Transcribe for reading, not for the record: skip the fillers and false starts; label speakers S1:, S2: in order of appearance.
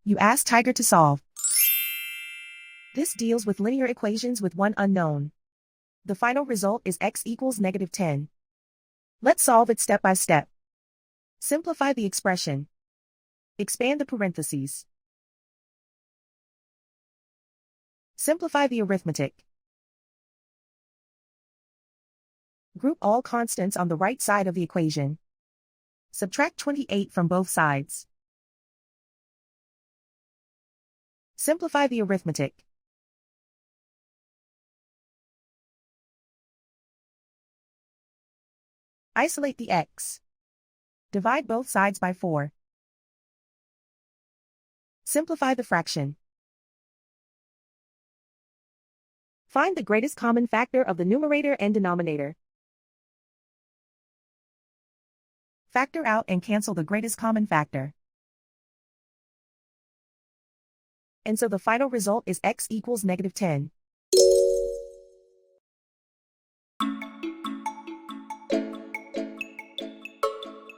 S1: You ask Tiger to solve. This deals with linear equations with one unknown. The final result is x equals -10. Let's solve it step by step. Simplify the expression. Expand the parentheses. Simplify the arithmetic. Group all constants on the right side of the equation. Subtract 28 from both sides. Simplify the arithmetic. Isolate the x. Divide both sides by 4. Simplify the fraction. Find the greatest common factor of the numerator and denominator. Factor out and cancel the greatest common factor. And so the final result is x equals -10.